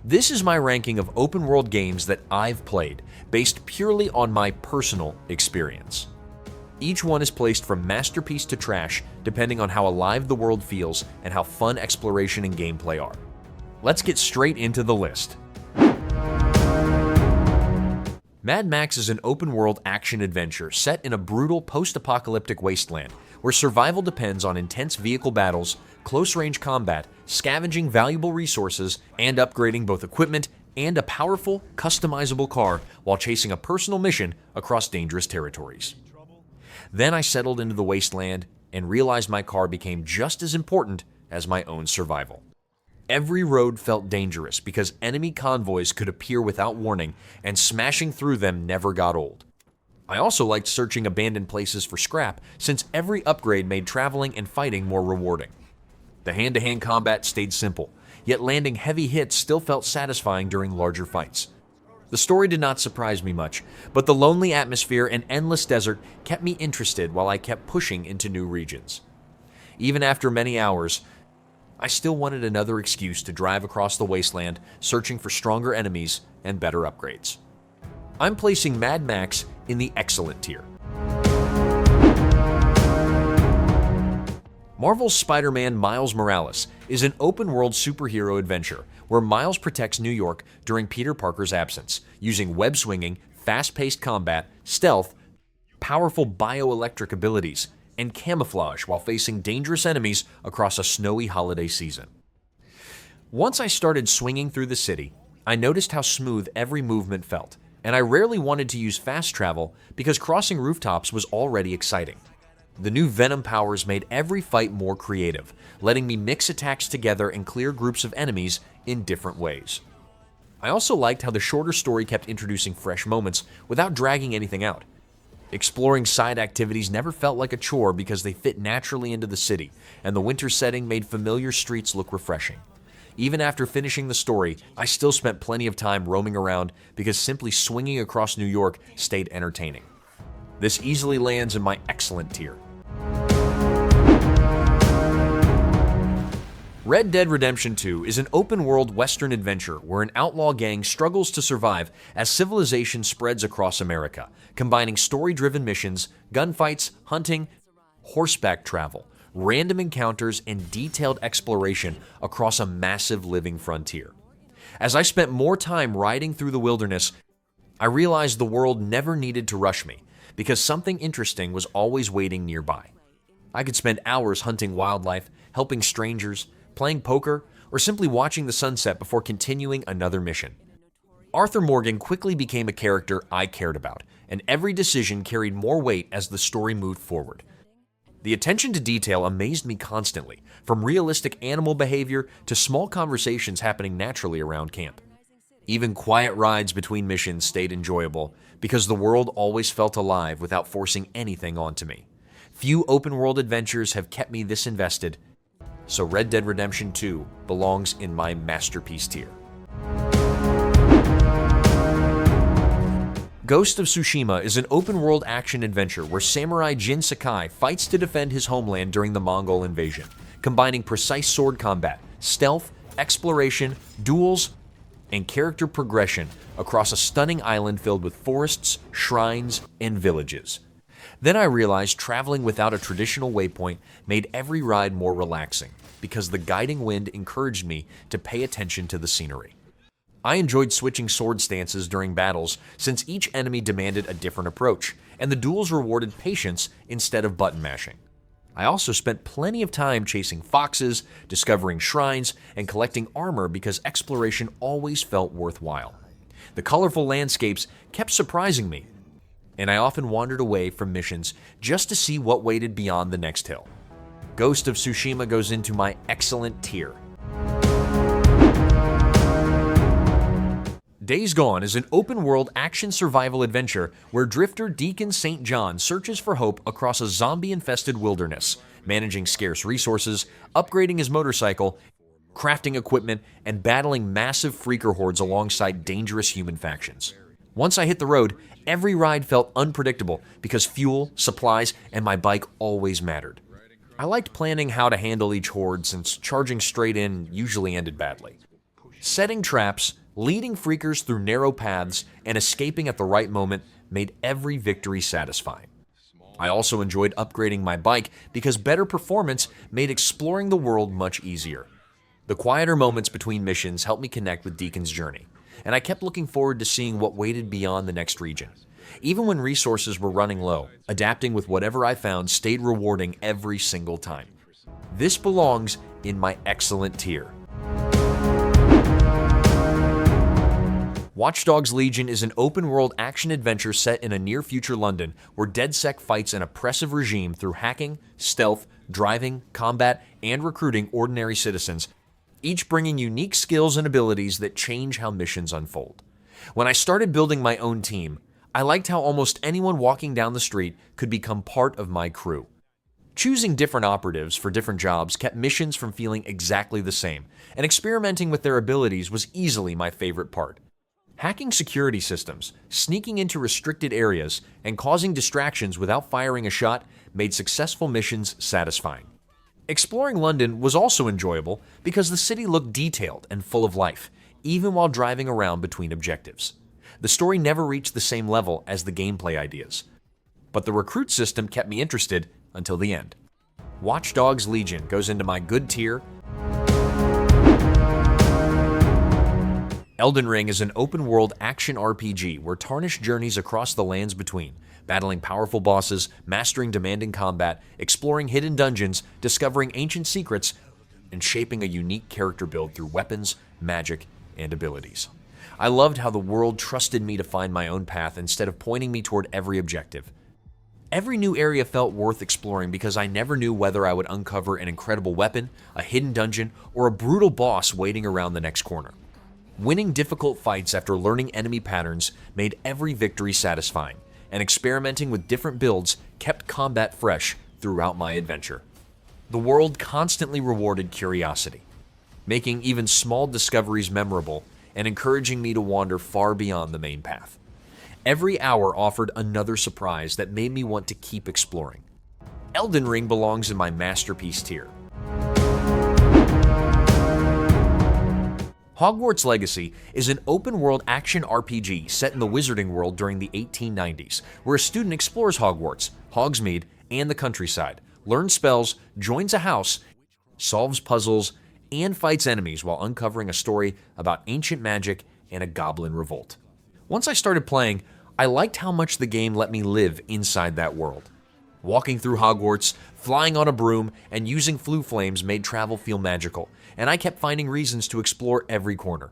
This is my ranking of open-world games that I've played, based purely on my personal experience. Each one is placed from masterpiece to trash, depending on how alive the world feels and how fun exploration and gameplay are. Let's get straight into the list. Mad Max is an open-world action-adventure set in a brutal post-apocalyptic wasteland, where survival depends on intense vehicle battles, close-range combat, scavenging valuable resources, and upgrading both equipment and a powerful, customizable car while chasing a personal mission across dangerous territories. Then I settled into the wasteland and realized my car became just as important as my own survival. Every road felt dangerous because enemy convoys could appear without warning, and smashing through them never got old. I also liked searching abandoned places for scrap, since every upgrade made traveling and fighting more rewarding. The hand-to-hand combat stayed simple, yet landing heavy hits still felt satisfying during larger fights. The story did not surprise me much, but the lonely atmosphere and endless desert kept me interested while I kept pushing into new regions. Even after many hours, I still wanted another excuse to drive across the wasteland, searching for stronger enemies and better upgrades. I'm placing Mad Max in the excellent tier. Marvel's Spider-Man Miles Morales is an open-world superhero adventure where Miles protects New York during Peter Parker's absence, using web-swinging, fast-paced combat, stealth, powerful bioelectric abilities, and camouflage while facing dangerous enemies across a snowy holiday season. Once I started swinging through the city, I noticed how smooth every movement felt, and I rarely wanted to use fast travel because crossing rooftops was already exciting. The new Venom powers made every fight more creative, letting me mix attacks together and clear groups of enemies in different ways. I also liked how the shorter story kept introducing fresh moments without dragging anything out. Exploring side activities never felt like a chore because they fit naturally into the city, and the winter setting made familiar streets look refreshing. Even after finishing the story, I still spent plenty of time roaming around because simply swinging across New York stayed entertaining. This easily lands in my excellent tier. Red Dead Redemption 2 is an open-world Western adventure where an outlaw gang struggles to survive as civilization spreads across America, combining story-driven missions, gunfights, hunting, horseback travel, random encounters, and detailed exploration across a massive living frontier. As I spent more time riding through the wilderness, I realized the world never needed to rush me, because something interesting was always waiting nearby. I could spend hours hunting wildlife, helping strangers, playing poker, or simply watching the sunset before continuing another mission. Arthur Morgan quickly became a character I cared about, and every decision carried more weight as the story moved forward. The attention to detail amazed me constantly, from realistic animal behavior to small conversations happening naturally around camp. Even quiet rides between missions stayed enjoyable because the world always felt alive without forcing anything onto me. Few open-world adventures have kept me this invested, so Red Dead Redemption 2 belongs in my masterpiece tier. Ghost of Tsushima is an open-world action-adventure where samurai Jin Sakai fights to defend his homeland during the Mongol invasion, combining precise sword combat, stealth, exploration, duels, and character progression across a stunning island filled with forests, shrines, and villages. Then I realized traveling without a traditional waypoint made every ride more relaxing, because the guiding wind encouraged me to pay attention to the scenery. I enjoyed switching sword stances during battles since each enemy demanded a different approach, and the duels rewarded patience instead of button mashing. I also spent plenty of time chasing foxes, discovering shrines, and collecting armor because exploration always felt worthwhile. The colorful landscapes kept surprising me, and I often wandered away from missions just to see what waited beyond the next hill. Ghost of Tsushima goes into my excellent tier. Days Gone is an open-world action survival adventure where drifter Deacon St. John searches for hope across a zombie-infested wilderness, managing scarce resources, upgrading his motorcycle, crafting equipment, and battling massive freaker hordes alongside dangerous human factions. Once I hit the road, every ride felt unpredictable because fuel, supplies, and my bike always mattered. I liked planning how to handle each horde since charging straight in usually ended badly. Setting traps, leading freakers through narrow paths, and escaping at the right moment made every victory satisfying. I also enjoyed upgrading my bike because better performance made exploring the world much easier. The quieter moments between missions helped me connect with Deacon's journey, and I kept looking forward to seeing what waited beyond the next region. Even when resources were running low, adapting with whatever I found stayed rewarding every single time. This belongs in my excellent tier. Watch Dogs Legion is an open-world action-adventure set in a near-future London where DedSec fights an oppressive regime through hacking, stealth, driving, combat, and recruiting ordinary citizens, each bringing unique skills and abilities that change how missions unfold. When I started building my own team, I liked how almost anyone walking down the street could become part of my crew. Choosing different operatives for different jobs kept missions from feeling exactly the same, and experimenting with their abilities was easily my favorite part. Hacking security systems, sneaking into restricted areas, and causing distractions without firing a shot made successful missions satisfying. Exploring London was also enjoyable because the city looked detailed and full of life, even while driving around between objectives. The story never reached the same level as the gameplay ideas, but the recruit system kept me interested until the end. Watch Dogs Legion goes into my good tier. Elden Ring is an open-world action RPG where Tarnished journeys across the lands between, battling powerful bosses, mastering demanding combat, exploring hidden dungeons, discovering ancient secrets, and shaping a unique character build through weapons, magic, and abilities. I loved how the world trusted me to find my own path instead of pointing me toward every objective. Every new area felt worth exploring because I never knew whether I would uncover an incredible weapon, a hidden dungeon, or a brutal boss waiting around the next corner. Winning difficult fights after learning enemy patterns made every victory satisfying, and experimenting with different builds kept combat fresh throughout my adventure. The world constantly rewarded curiosity, making even small discoveries memorable and encouraging me to wander far beyond the main path. Every hour offered another surprise that made me want to keep exploring. Elden Ring belongs in my masterpiece tier. Hogwarts Legacy is an open-world action RPG set in the wizarding world during the 1890s, where a student explores Hogwarts, Hogsmeade, and the countryside, learns spells, joins a house, solves puzzles, and fights enemies while uncovering a story about ancient magic and a goblin revolt. Once I started playing, I liked how much the game let me live inside that world. Walking through Hogwarts, flying on a broom, and using flue flames made travel feel magical, and I kept finding reasons to explore every corner.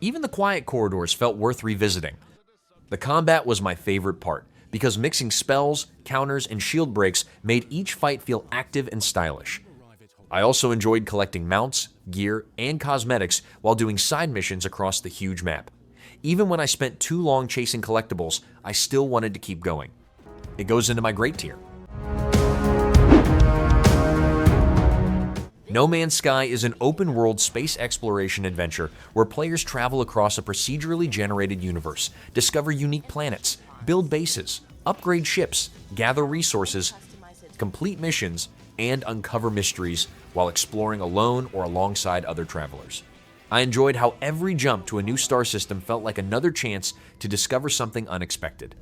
Even the quiet corridors felt worth revisiting. The combat was my favorite part, because mixing spells, counters, and shield breaks made each fight feel active and stylish. I also enjoyed collecting mounts, gear, and cosmetics while doing side missions across the huge map. Even when I spent too long chasing collectibles, I still wanted to keep going. It goes into my great tier. No Man's Sky is an open-world space exploration adventure where players travel across a procedurally generated universe, discover unique planets, build bases, upgrade ships, gather resources, complete missions, and uncover mysteries while exploring alone or alongside other travelers. I enjoyed how every jump to a new star system felt like another chance to discover something unexpected.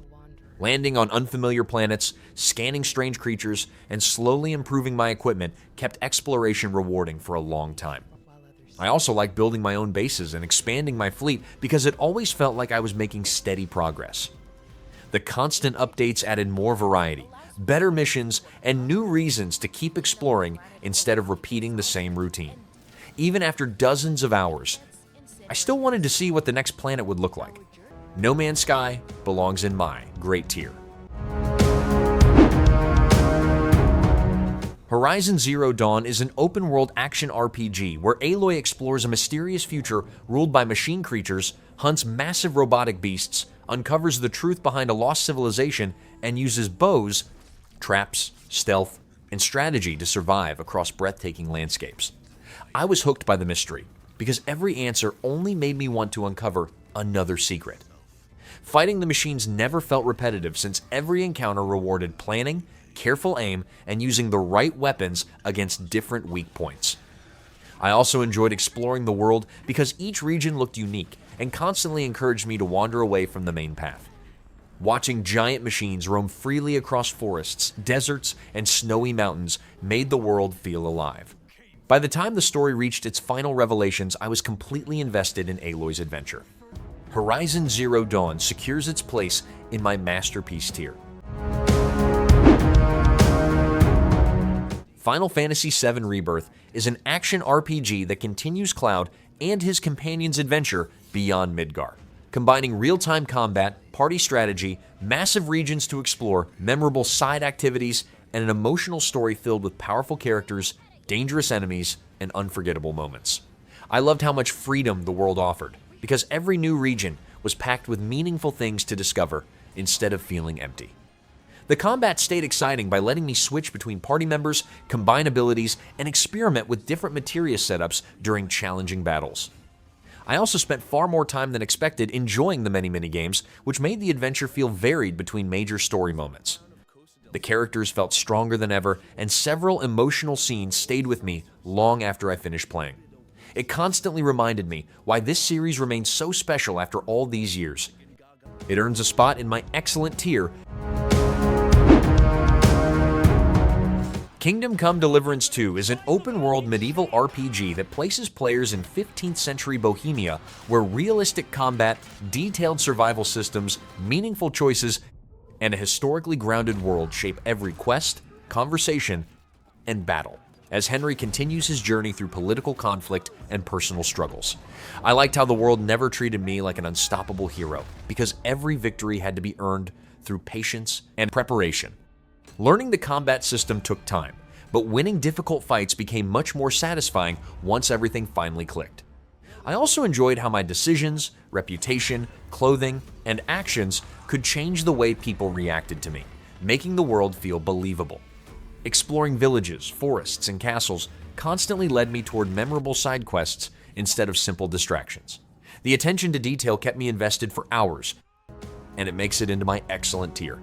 Landing on unfamiliar planets, scanning strange creatures, and slowly improving my equipment kept exploration rewarding for a long time. I also liked building my own bases and expanding my fleet because it always felt like I was making steady progress. The constant updates added more variety, better missions, and new reasons to keep exploring instead of repeating the same routine. Even after dozens of hours, I still wanted to see what the next planet would look like. No Man's Sky belongs in my great tier. Horizon Zero Dawn is an open-world action RPG where Aloy explores a mysterious future ruled by machine creatures, hunts massive robotic beasts, uncovers the truth behind a lost civilization, and uses bows, traps, stealth, and strategy to survive across breathtaking landscapes. I was hooked by the mystery because every answer only made me want to uncover another secret. Fighting the machines never felt repetitive since every encounter rewarded planning, careful aim, and using the right weapons against different weak points. I also enjoyed exploring the world because each region looked unique and constantly encouraged me to wander away from the main path. Watching giant machines roam freely across forests, deserts, and snowy mountains made the world feel alive. By the time the story reached its final revelations, I was completely invested in Aloy's adventure. Horizon Zero Dawn secures its place in my masterpiece tier. Final Fantasy VII Rebirth is an action RPG that continues Cloud and his companion's adventure beyond Midgar, combining real-time combat, party strategy, massive regions to explore, memorable side activities, and an emotional story filled with powerful characters, dangerous enemies, and unforgettable moments. I loved how much freedom the world offered, because every new region was packed with meaningful things to discover instead of feeling empty. The combat stayed exciting by letting me switch between party members, combine abilities, and experiment with different materia setups during challenging battles. I also spent far more time than expected enjoying the many mini-games, which made the adventure feel varied between major story moments. The characters felt stronger than ever, and several emotional scenes stayed with me long after I finished playing. It constantly reminded me why this series remains so special after all these years. It earns a spot in my excellent tier. Kingdom Come: Deliverance 2 is an open-world medieval RPG that places players in 15th century Bohemia, where realistic combat, detailed survival systems, meaningful choices, and a historically grounded world shape every quest, conversation, and battle, as Henry continues his journey through political conflict and personal struggles. I liked how the world never treated me like an unstoppable hero, because every victory had to be earned through patience and preparation. Learning the combat system took time, but winning difficult fights became much more satisfying once everything finally clicked. I also enjoyed how my decisions, reputation, clothing, and actions could change the way people reacted to me, making the world feel believable. Exploring villages, forests, and castles constantly led me toward memorable side quests instead of simple distractions. The attention to detail kept me invested for hours, and it makes it into my excellent tier.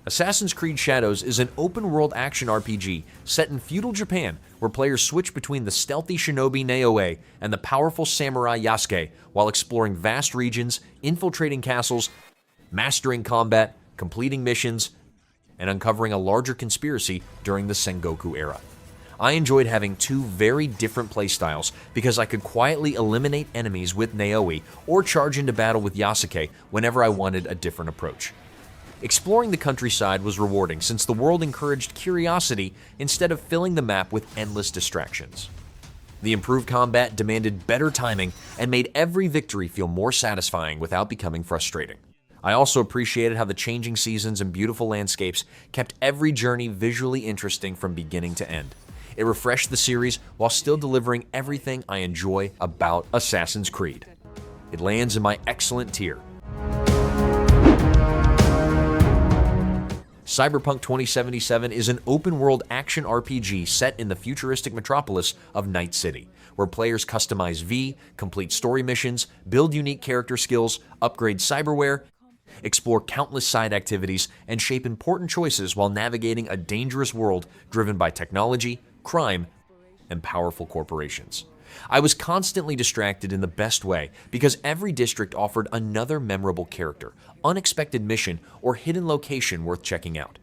Assassin's Creed Shadows is an open-world action RPG set in feudal Japan, where players switch between the stealthy shinobi Naoe and the powerful samurai Yasuke while exploring vast regions, infiltrating castles, mastering combat, completing missions, and uncovering a larger conspiracy during the Sengoku era. I enjoyed having two very different playstyles because I could quietly eliminate enemies with Naoe or charge into battle with Yasuke whenever I wanted a different approach. Exploring the countryside was rewarding since the world encouraged curiosity instead of filling the map with endless distractions. The improved combat demanded better timing and made every victory feel more satisfying without becoming frustrating. I also appreciated how the changing seasons and beautiful landscapes kept every journey visually interesting from beginning to end. It refreshed the series while still delivering everything I enjoy about Assassin's Creed. It lands in my excellent tier. Cyberpunk 2077 is an open-world action RPG set in the futuristic metropolis of Night City, where players customize V, complete story missions, build unique character skills, upgrade cyberware, explore countless side activities, and shape important choices while navigating a dangerous world driven by technology, crime, and powerful corporations. I was constantly distracted in the best way because every district offered another memorable character, unexpected mission, or hidden location worth checking out.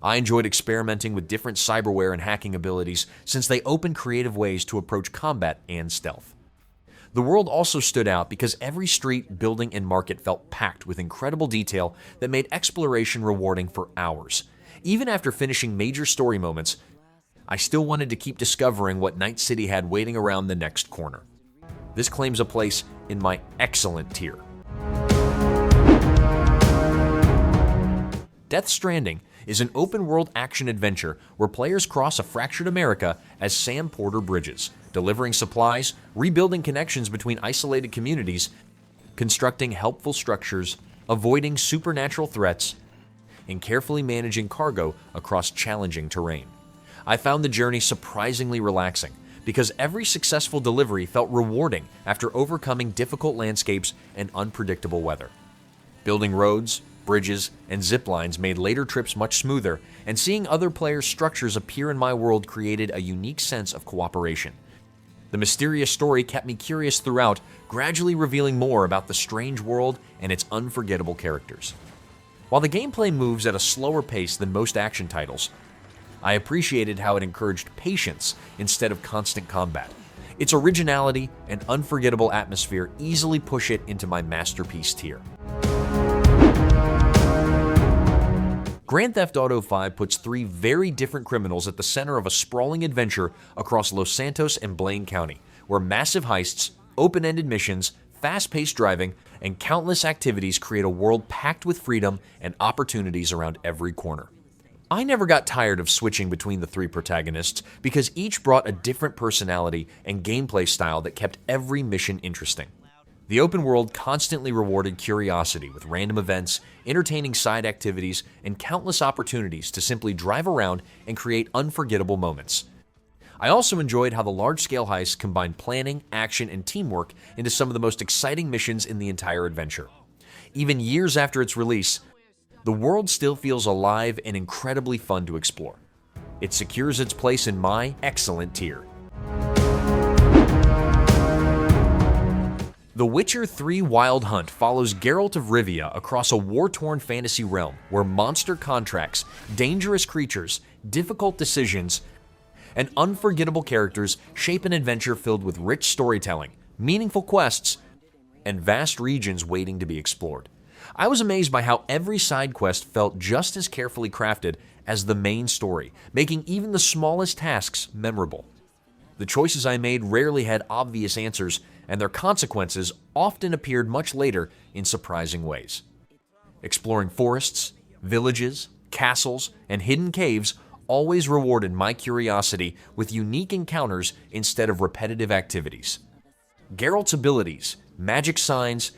I enjoyed experimenting with different cyberware and hacking abilities since they opened creative ways to approach combat and stealth. The world also stood out because every street, building, and market felt packed with incredible detail that made exploration rewarding for hours. Even after finishing major story moments, I still wanted to keep discovering what Night City had waiting around the next corner. This claims a place in my excellent tier. Death Stranding is an open-world action-adventure where players cross a fractured America as Sam Porter bridges, delivering supplies, rebuilding connections between isolated communities, constructing helpful structures, avoiding supernatural threats, and carefully managing cargo across challenging terrain. I found the journey surprisingly relaxing because every successful delivery felt rewarding after overcoming difficult landscapes and unpredictable weather. Building roads, bridges, and zip lines made later trips much smoother, and seeing other players' structures appear in my world created a unique sense of cooperation. The mysterious story kept me curious throughout, gradually revealing more about the strange world and its unforgettable characters. While the gameplay moves at a slower pace than most action titles, I appreciated how it encouraged patience instead of constant combat. Its originality and unforgettable atmosphere easily push it into my masterpiece tier. Grand Theft Auto V puts three very different criminals at the center of a sprawling adventure across Los Santos and Blaine County, where massive heists, open-ended missions, fast-paced driving, and countless activities create a world packed with freedom and opportunities around every corner. I never got tired of switching between the three protagonists because each brought a different personality and gameplay style that kept every mission interesting. The open world constantly rewarded curiosity with random events, entertaining side activities, and countless opportunities to simply drive around and create unforgettable moments. I also enjoyed how the large-scale heists combined planning, action, and teamwork into some of the most exciting missions in the entire adventure. Even years after its release, the world still feels alive and incredibly fun to explore. It secures its place in my excellent tier. The Witcher 3 Wild Hunt follows Geralt of Rivia across a war-torn fantasy realm where monster contracts, dangerous creatures, difficult decisions, and unforgettable characters shape an adventure filled with rich storytelling, meaningful quests, and vast regions waiting to be explored. I was amazed by how every side quest felt just as carefully crafted as the main story, making even the smallest tasks memorable. The choices I made rarely had obvious answers, and their consequences often appeared much later in surprising ways. Exploring forests, villages, castles, and hidden caves always rewarded my curiosity with unique encounters instead of repetitive activities. Geralt's abilities, magic signs,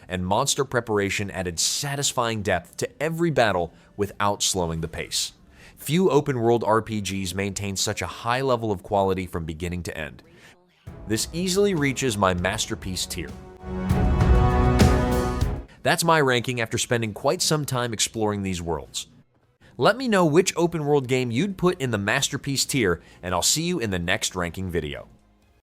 and monster preparation added satisfying depth to every battle without slowing the pace. Few open-world RPGs maintain such a high level of quality from beginning to end. This easily reaches my masterpiece tier. That's my ranking after spending quite some time exploring these worlds. Let me know which open-world game you'd put in the masterpiece tier, and I'll see you in the next ranking video.